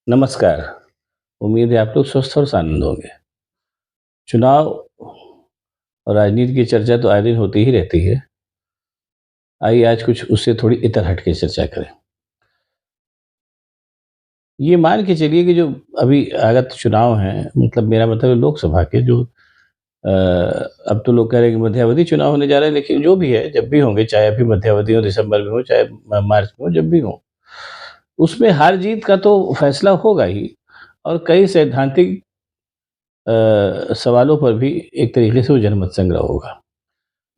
नमस्कार। उम्मीद है आप लोग स्वस्थ और आनंद होंगे। चुनाव और राजनीति की चर्चा तो आए दिन होती ही रहती है। आइए आज कुछ उससे थोड़ी इतर हट के चर्चा करें। ये मान के चलिए कि जो अभी आगत चुनाव हैं, मतलब मेरा मतलब है लोकसभा के जो अब तो लोग कह रहे हैं कि मध्यावधि चुनाव होने जा रहे हैं, लेकिन जो भी है, जब भी होंगे, चाहे अभी मध्यावधि हो, दिसंबर में हो, चाहे मार्च में हो, जब भी हो, उसमें हार-जीत का तो फैसला होगा ही और कई सैद्धांतिक सवालों पर भी एक तरीके से वो जनमत संग्रह होगा।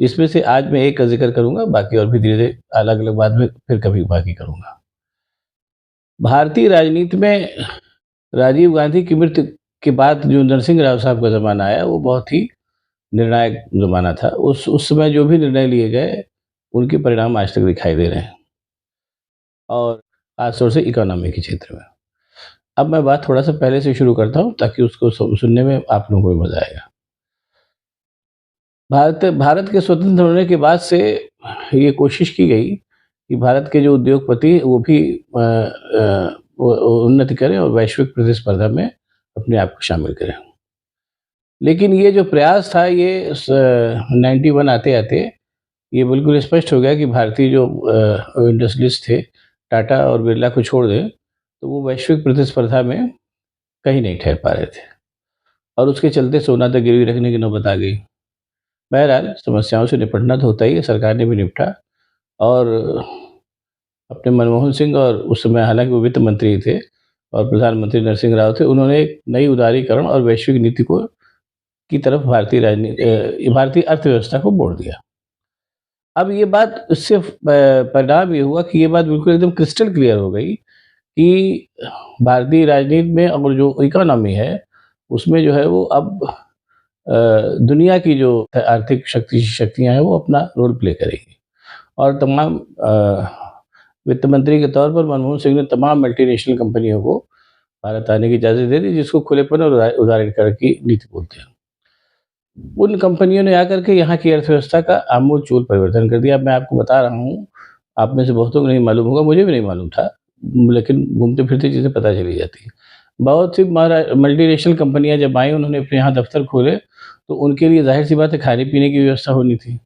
इसमें से आज मैं एक का ज़िक्र करूँगा, बाकी और भी धीरे-धीरे अलग-अलग बाद में फिर कभी बाकी करूँगा। भारतीय राजनीति में राजीव गांधी की मृत्यु के बाद जो नरसिंह राव साहब का ज़माना आया, वो बहुत ही निर्णायक ज़माना था। उस समय जो भी निर्णय लिए गए, उनके परिणाम आज तक दिखाई दे रहे हैं और ख़ास तौर से इकोनॉमी के क्षेत्र में। अब मैं बात थोड़ा-सा पहले से शुरू करता हूँ, ताकि उसको सुनने में आप लोगों को भी मज़ा आएगा। भारत के स्वतंत्र होने के बाद से ये कोशिश की गई कि भारत के जो उद्योगपति हैं, वो भी उन्नति करें और वैश्विक प्रतिस्पर्धा में अपने आप को शामिल करें। लेकिन ये जो प्रयास था, ये 91 आते-आते ये बिल्कुल स्पष्ट हो गया कि भारतीय जो इंडस्ट्रियलिस्ट थे, टाटा और बिरला को छोड़ दें, तो वो वैश्विक प्रतिस्पर्धा में कहीं नहीं ठहर पा रहे थे और उसके चलते सोना तक गिरवी रखने की नौबत आ गई। बहरहाल समस्याओं से निपटना तो होता ही है, सरकार ने भी निपटा और अपने मनमोहन सिंह, और उस समय हालाँकि वो वित्त मंत्री थे और प्रधानमंत्री नरसिंह राव थे, उन्होंने एक नई उदारीकरण और वैश्विक नीति को की तरफ भारतीय अर्थव्यवस्था को मोड़ दिया। अब ये बात इससे परिणाम ये हुआ कि ये बात बिल्कुल एकदम क्रिस्टल क्लियर हो गई कि भारतीय राजनीति में और जो इकोनॉमी है, उसमें जो है वो अब दुनिया की जो आर्थिक शक्तियाँ हैं, वो अपना रोल प्ले करेगी और तमाम वित्त मंत्री के तौर पर मनमोहन सिंह ने तमाम मल्टीनेशनल कंपनियों को भारत आने की इजाज़त दे दी, जिसको खुलेपन और उदारीकरण की नीति बोलते हैं। उन कंपनियों ने आकर के यहाँ की अर्थव्यवस्था का आमूल-चूल परिवर्तन कर दिया। अब मैं आपको बता रहा हूँ, आप में से बहुतों को नहीं मालूम होगा, मुझे भी नहीं मालूम था, लेकिन घूमते-फिरते चीज़ें पता चली जाती हैं। बहुत सी मल्टीनेशनल कंपनियाँ जब आई, उन्होंने अपने यहाँ दफ़्तर खोले, तो उनके लिए ज़ाहिर-सी बात है खाने-पीने की व्यवस्था होनी थी।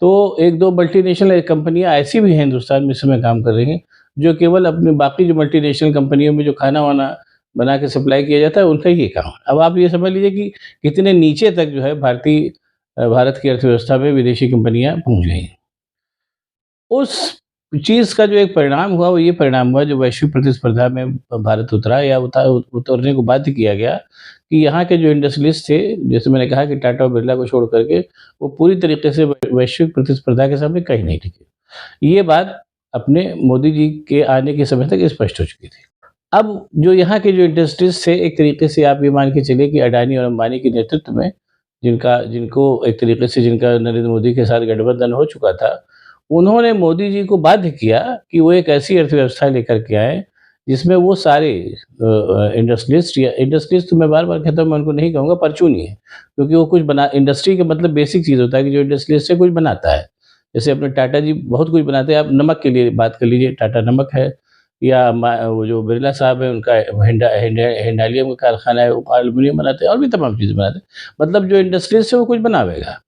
तो 1-2 मल्टीनेशनल कंपनियाँ ऐसी भी हैं हिंदुस्तान में इस समय काम कर रही हैं, जो केवल अपने बाकी जो मल्टीनेशनल कंपनियों में जो खाना-वाना बना के सप्लाई किया जाता है, उनका ही ये काम है। अब आप ये समझ लीजिए कि कितने नीचे तक जो है भारत की अर्थव्यवस्था में विदेशी कंपनियाँ पहुँच गई हैं। उस चीज़ का जो एक परिणाम हुआ, वो ये परिणाम हुआ, जो वैश्विक प्रतिस्पर्धा में भारत उतरा या उतरने को बाध्य किया गया कि यहाँ के जो इंडस्ट्रियलिस्ट थे, जैसे मैंने कहा कि टाटा और बिरला को छोड़ करके, वो पूरी तरीके से वैश्विक प्रतिस्पर्धा के सामने कहीं नहीं टिके। ये बात अपने मोदी जी के आने के समय तक स्पष्ट हो चुकी थी। अब जो यहाँ के जो इंडस्ट्रीज़ थे, एक तरीके से आप ये मान के चलिए कि अडानी और अंबानी के नेतृत्व में जिनको एक तरीके से जिनका नरेंद्र मोदी के साथ गठबंधन हो चुका था, उन्होंने मोदी जी को बाध्य किया कि वो एक ऐसी अर्थव्यवस्था लेकर के आएँ, जिसमें वो सारे इंडस्ट्रियलिस्ट तो मैं बार-बार कहता हूँ, मैं उनको नहीं कहूँगा, परचूनी है। क्योंकि वो कुछ बना इंडस्ट्री का मतलब बेसिक चीज़ होता है कि जो इंडस्ट्रियलिस्ट है कुछ बनाता है। जैसे अपने टाटा जी बहुत कुछ बनाते हैं, आप नमक के लिए बात कर लीजिए, टाटा नमक है, या वो जो बिरला साहब हैं, उनका हिंडालियम का कारखाना है, वो एल्युमिनियम बनाते हैं और भी तमाम चीज़ें बनाते हैं। मतलब जो इंडस्ट्रियलिस्ट है वो कुछ बनावेगा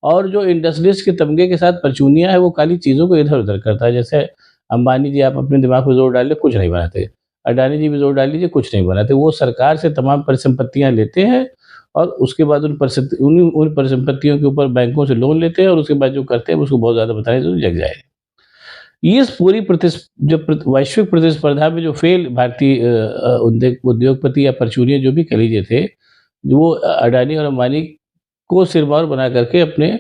और जो इंडस्ट्रियलिस्ट के तमगे के साथ परचूनिया है, वो खाली चीज़ों को इधर-उधर करता है। जैसे अंबानी जी, आप अपने दिमाग पे ज़ोर डाल लें, कुछ नहीं बनाते। अडानी जी भी ज़ोर डाल लीजिए, कुछ नहीं बनाते। वो सरकार से तमाम परिसंपत्तियाँ लेते हैं और उसके बाद उन परिसंपत्तियों के ऊपर बैंकों से लोन लेते हैं और उसके बाद जो करते हैं, उसको बहुत ज़्यादा बताएँ तो जग जाएगा। ये इस पूरी वैश्विक प्रतिस्पर्धा में जो फेल भारतीय उद्योगपति या परचूनियाँ जो भी कह लीजिए थे, वो अडानी और अंबानी को सिरमौर बना करके अपने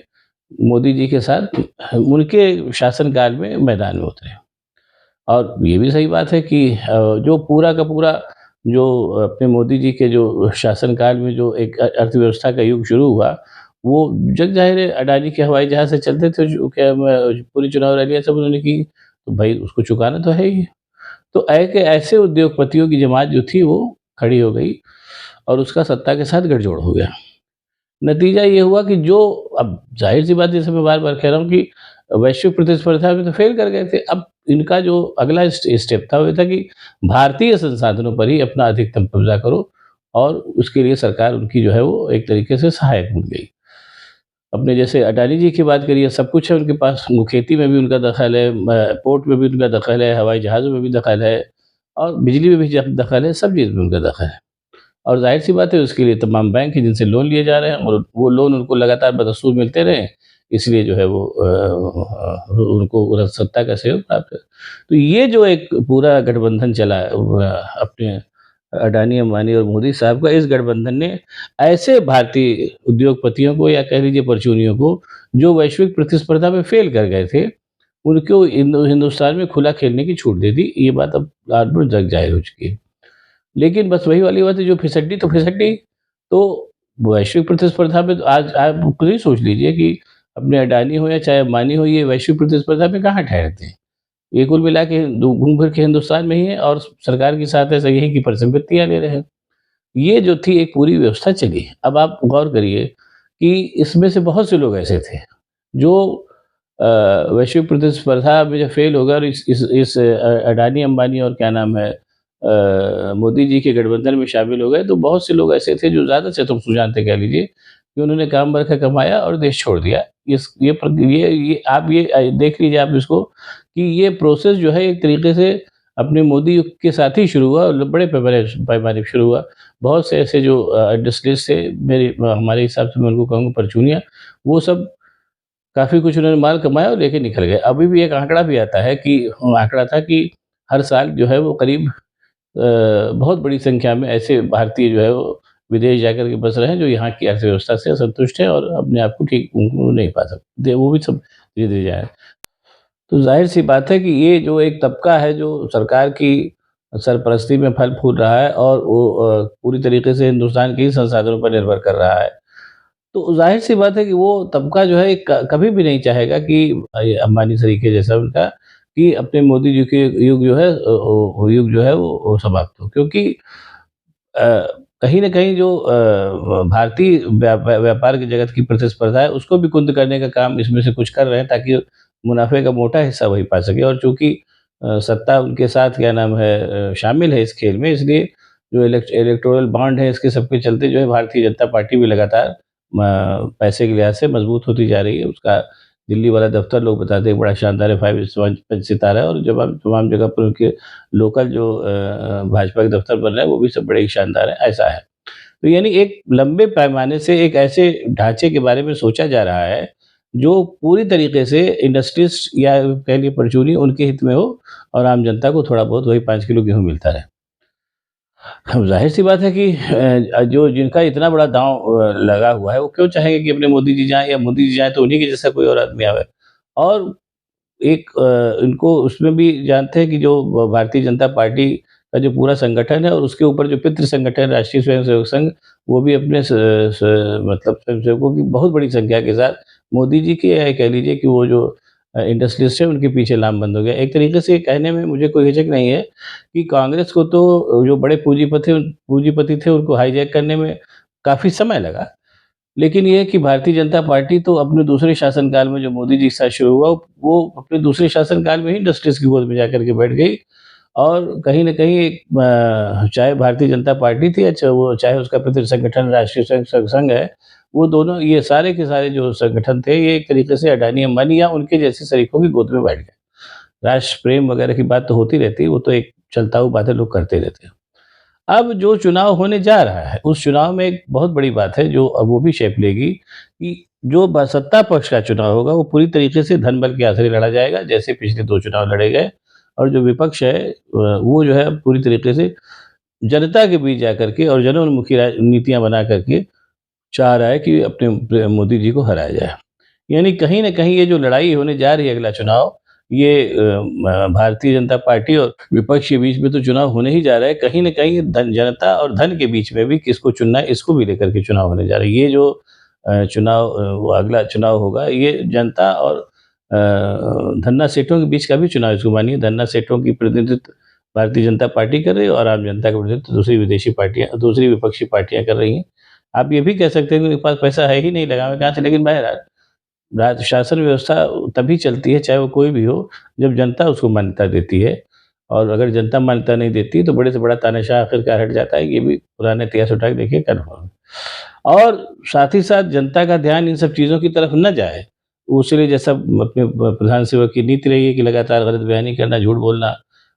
मोदी जी के साथ उनके शासनकाल में मैदान में उतरे। और ये भी सही बात है कि जो पूरा का पूरा जो अपने मोदी जी के जो शासनकाल में जो एक अर्थव्यवस्था का युग शुरू हुआ, वो जग ज़ाहिर है अडानी के हवाई जहाज़ से चलते थे, जो क्या पूरी चुनाव रैलियाँ सब उन्होंने की, तो भाई उसको चुकाना तो है ही। तो ऐसे उद्योगपतियों की जमात जो थी वो खड़ी हो गई और उसका सत्ता के साथ गठजोड़ हो गया। नतीजा ये हुआ कि जो अब ज़ाहिर-सी बात है, जैसे मैं बार-बार कह रहा हूँ कि वैश्विक प्रतिस्पर्धा में तो फ़ेल कर गए थे। अब इनका जो अगला स्टेप था वो ये था कि भारतीय संसाधनों पर ही अपना अधिकतम कब्ज़ा करो और उसके लिए सरकार उनकी जो है वो एक तरीके से सहायक बन गई। अपने जैसे अडानी जी की बात करिए, सब कुछ है उनके पास, वो खेती में भी उनका दखल है, पोर्ट में भी उनका दखल है, हवाई जहाज़ों में भी दखल है और बिजली में भी दखल है, सब चीज़ में उनका दखल है। और ज़ाहिर-सी बात है उसके लिए तमाम बैंक हैं जिनसे लोन लिए जा रहे हैं और वो लोन उनको लगातार बदस्तूर मिलते रहे, इसलिए जो है वो उनको सत्ता का सहयोग प्राप्त है। तो ये जो एक पूरा गठबंधन चला अपने अडानी, अंबानी और मोदी साहब का, इस गठबंधन ने ऐसे भारतीय उद्योगपतियों को या कह लीजिए परचूनियों को, जो वैश्विक प्रतिस्पर्धा में फ़ेल कर गए थे, उनको हिंदुस्तान में खुला खेलने की छूट दे दी। ये बात अब आज भी जग ज़ाहिर हो चुकी है। लेकिन बस वही वाली बात है, जो फिसड्डी तो फिसड्डी। तो वैश्विक प्रतिस्पर्धा में तो आज आप खुद ही सोच लीजिए कि अपने अडानी हो या चाहे अंबानी हो, ये वैश्विक प्रतिस्पर्धा में कहाँ ठहरते हैं। ये कुल मिला के घूम फिर के हिंदुस्तान में ही है और सरकार के साथ ऐसा यही की परिसंपत्तियाँ ले रहे हैं। ये जो थी एक पूरी व्यवस्था चली। अब आप गौर करिए कि इसमें से बहुत से लोग ऐसे थे जो वैश्विक प्रतिस्पर्धा में जब फ़ेल हो गए और इस अडानी, अंबानी और क्या नाम है मोदी जी के गठबंधन में शामिल हो गए, तो बहुत से लोग ऐसे थे जो ज़्यादा चतुर-सुजान थे कह लीजिए, कि उन्होंने काम बरखा कमाया और देश छोड़ दिया। ये आप ये देख लीजिए आप इसको कि ये प्रोसेस जो है एक तरीके से अपने मोदी युग के साथ ही शुरू हुआ और बड़े पैमाने पैमाने पे शुरू हुआ। बहुत से ऐसे जो इंडस्ट्रीज़ थे, हमारे हिसाब से मैं उनको कहूँगा परचूनियाँ, वो सब काफ़ी कुछ उन्होंने माल कमाया और लेके निकल गए। अभी भी एक आंकड़ा भी आता है कि आंकड़ा था कि हर साल जो है वो करीब बहुत बड़ी संख्या में ऐसे भारतीय जो है वो विदेश जाकर के बस रहे हैं, जो यहाँ की अर्थव्यवस्था से असंतुष्ट हैं और अपने आप को ठीक नहीं पा सकते। वो भी सब धीरे-धीरे जा रहे हैं। तो ज़ाहिर-सी बात है कि ये जो एक तबका है जो सरकार की सरपरस्ती में फल-फूल रहा है और वो पूरी तरीके से हिंदुस्तान के ही संसाधनों पर निर्भर कर रहा है। तो ज़ाहिर-सी बात है कि वो तबका जो है कभी भी नहीं चाहेगा कि ये अंबानी तरीके जैसा उनका कि अपने मोदी जी के युग जो है युग जो है वो समाप्त हो। क्योंकि अ, कहीं न कहीं जो भारतीय व्यापार की जगत की प्रतिस्पर्धा है, उसको भी कुंद करने का काम इसमें से कुछ कर रहे हैं ताकि मुनाफ़े का मोटा हिस्सा वही पा सके और चूँकि सत्ता उनके साथ क्या नाम है शामिल है इस खेल में, इसलिए जो इलेक्टोरल बॉन्ड है इसके सबके चलते जो है भारतीय जनता पार्टी भी लगातार पैसे के लिहाज़ से मज़बूत होती जा रही है। उसका दिल्ली वाला दफ्तर लोग बताते हैं बड़ा शानदार है, 5 5 सितारा है और जब आप तमाम जगह पर उनके लोकल जो भाजपा के दफ्तर बन रहे हैं, वो भी सब बड़े ही शानदार हैं, ऐसा है। तो यानी एक लंबे पैमाने से एक ऐसे ढाँचे के बारे में सोचा जा रहा है, जो पूरी तरीके से इंडस्ट्रीज़ या कह लिए परचूनी उनके हित में हो और आम जनता को थोड़ा बहुत वही 5 किलो गेहूँ मिलता रहे। अब ज़ाहिर-सी बात है कि जो जिनका इतना बड़ा दाँव लगा हुआ है, वो क्यों चाहेंगे कि अपने मोदी जी जाएँ या मोदी जी जाएँ तो उन्हीं के जैसा कोई और आदमी आवे। और एक इनको उसमें भी जानते हैं कि जो भारतीय जनता पार्टी का जो पूरा संगठन है और उसके ऊपर जो पितृ संगठन राष्ट्रीय स्वयंसेवक संघ, वो भी अपने मतलब स्वयंसेवकों की बहुत बड़ी संख्या के साथ मोदी जी के या कह लीजिए कि वो जो इंडस्ट्रियलिस्ट है उनके पीछे लामबंद हो गया। एक तरीके से कहने में मुझे कोई हिचक नहीं है कि कांग्रेस को तो जो बड़े पूंजीपति थे उनको हाईजैक करने में काफ़ी समय लगा। लेकिन ये है कि भारतीय जनता पार्टी तो अपने दूसरे शासनकाल में जो मोदी जी के साथ शुरू हुआ, वो अपने दूसरे शासनकाल में ही इंडस्ट्रीज़ की गोद में जाकर के बैठ गई और कहीं न कहीं एक चाहे भारतीय जनता पार्टी थी या वो चाहे उसका पितृ संगठन राष्ट्रीय स्वयंसेवक संघ है, वो दोनों ये सारे के सारे जो संगठन थे, ये एक तरीके से अडानी, अंबानी या उनके जैसे शरीकों की गोद में बैठ गए। राष्ट्र प्रेम वगैरह की बात तो होती रहती है, वो तो एक चलता हुआ बात है, लोग करते रहते हैं। अब जो चुनाव होने जा रहा है, उस चुनाव में एक बहुत बड़ी बात है जो अब वो भी शेप लेगी कि जो सत्ता पक्ष का चुनाव होगा वो पूरी तरीके से धन बल के आधार लड़ा जाएगा, जैसे पिछले 2 चुनाव लड़े गए और जो विपक्ष है वो जो है पूरी तरीके से जनता के बीच जाकर के और जनोन्मुखी नीतियाँ बना करके चाह रहा है कि अपने मोदी जी को हराया जाए। यानी कहीं न कहीं ये जो लड़ाई होने जा रही है अगला चुनाव, ये भारतीय जनता पार्टी और विपक्ष के बीच में तो चुनाव होने ही जा रहा है। कहीं न कहीं जनता और धन के बीच में भी किसको चुनना है, इसको भी लेकर के चुनाव होने जा रहा है। ये जो चुनाव वो अगला चुनाव होगा, ये जनता और धन्ना सेठों के बीच का भी चुनाव इसको मानिए। धन्ना सेठों की प्रतिनिधित्व भारतीय जनता पार्टी कर रही है और आम जनता का प्रतिनिधित्व दूसरी विपक्षी पार्टियाँ कर रही हैं। आप ये भी कह सकते हैं कि उनके पास पैसा है ही नहीं, लगावे कहाँ से? लेकिन बहरहाल शासन व्यवस्था तभी चलती है, चाहे वो कोई भी हो, जब जनता उसको मान्यता देती है। और अगर जनता मान्यता नहीं देती, तो बड़े से बड़ा तानाशाह आखिरकार हट जाता है। ये भी पुराने इतिहास उठा के देखिए, कन्फर्म है। और साथ ही साथ जनता का ध्यान इन सब चीज़ों की तरफ न जाए, उसके जैसा अपने प्रधान सेवक की नीति रही है कि लगातार गलत बयानी करना, झूठ बोलना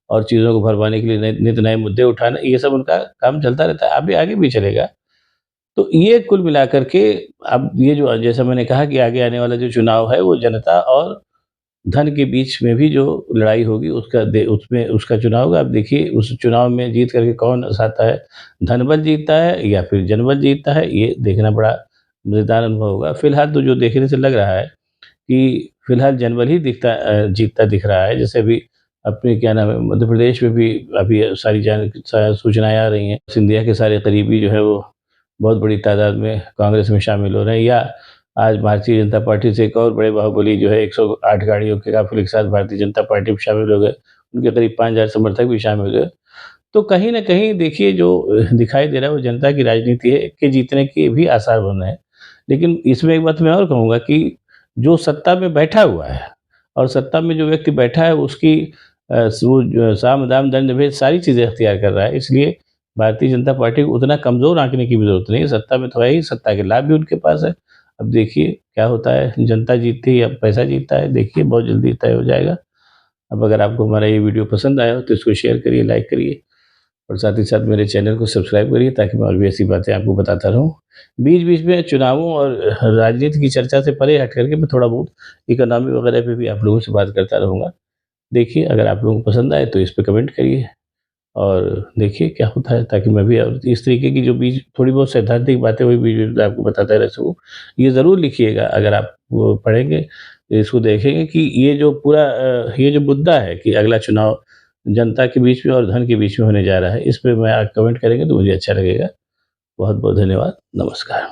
और चीज़ों को भरमाने के लिए नित नए मुद्दे उठाना, ये सब उनका काम चलता रहता है, अभी आगे भी चलेगा। तो ये कुल मिलाकर के अब ये जो जैसा मैंने कहा कि आगे आने वाला जो चुनाव है, वो जनता और धन के बीच में भी जो लड़ाई होगी, उसमें उसका चुनाव होगा। अब देखिए उस चुनाव में जीत करके कौन आता है, धनबल जीतता है या फिर जनबल जीतता है, ये देखना बड़ा मज़ेदार अनुभव होगा। फिलहाल तो जो देखने से लग रहा है कि फिलहाल जनबल ही जीतता दिख रहा है। जैसे अभी अपने क्या नाम है, मध्य प्रदेश में भी अभी सारी सूचनाएँ आ रही हैं। सिंधिया के सारे करीबी जो है वो बहुत बड़ी तादाद में कांग्रेस में शामिल हो रहे हैं, या आज भारतीय जनता पार्टी से एक और बड़े बाहुबली जो है 108 गाड़ियों के काफ़िले के साथ भारतीय जनता पार्टी में शामिल हो गए। उनके करीब 5000 समर्थक भी शामिल हुए। तो कहीं न कहीं देखिए जो दिखाई दे रहा है वो जनता की राजनीति है कि जीतने के भी आसार बन रहे हैं। लेकिन इसमें एक बात मैं और कहूँगा कि जो सत्ता में बैठा हुआ है और सत्ता में जो व्यक्ति बैठा है उसकी वो जो साम, दाम, दंड, भेद सारी चीज़ें अख्तियार कर रहा है। इसलिए भारतीय जनता पार्टी को उतना कमज़ोर आंकने की भी ज़रूरत नहीं है। सत्ता में तो है ही, सत्ता के लाभ भी उनके पास है। अब देखिए क्या होता है, जनता जीतती है या पैसा जीतता है, देखिए बहुत जल्दी तय हो जाएगा। अब अगर आपको हमारा ये वीडियो पसंद आया हो तो इसको शेयर करिए, लाइक करिए और साथ ही साथ मेरे चैनल को सब्सक्राइब करिए ताकि मैं और भी ऐसी बातें आपको बताता रहूँ। बीच-बीच में चुनावों और राजनीति की चर्चा से परे हट करके मैं थोड़ा बहुत इकोनॉमी वगैरह पे भी आप लोगों से बात करता रहूँगा। देखिए अगर आप लोगों को पसंद आए तो इस पे कमेंट करिए और देखिए क्या होता है, ताकि मैं भी और इस तरीके की जो बीच थोड़ी बहुत सैद्धांतिक बातें हुई बीच-बीच में आपको बताता रह सकूँ। ये ज़रूर लिखिएगा अगर आप वो पढ़ेंगे, इसको देखेंगे कि ये जो पूरा ये जो मुद्दा है कि अगला चुनाव जनता के बीच में और धन के बीच में होने जा रहा है, इस पे मैं आप कमेंट करेंगे तो मुझे अच्छा लगेगा। बहुत-बहुत धन्यवाद। नमस्कार।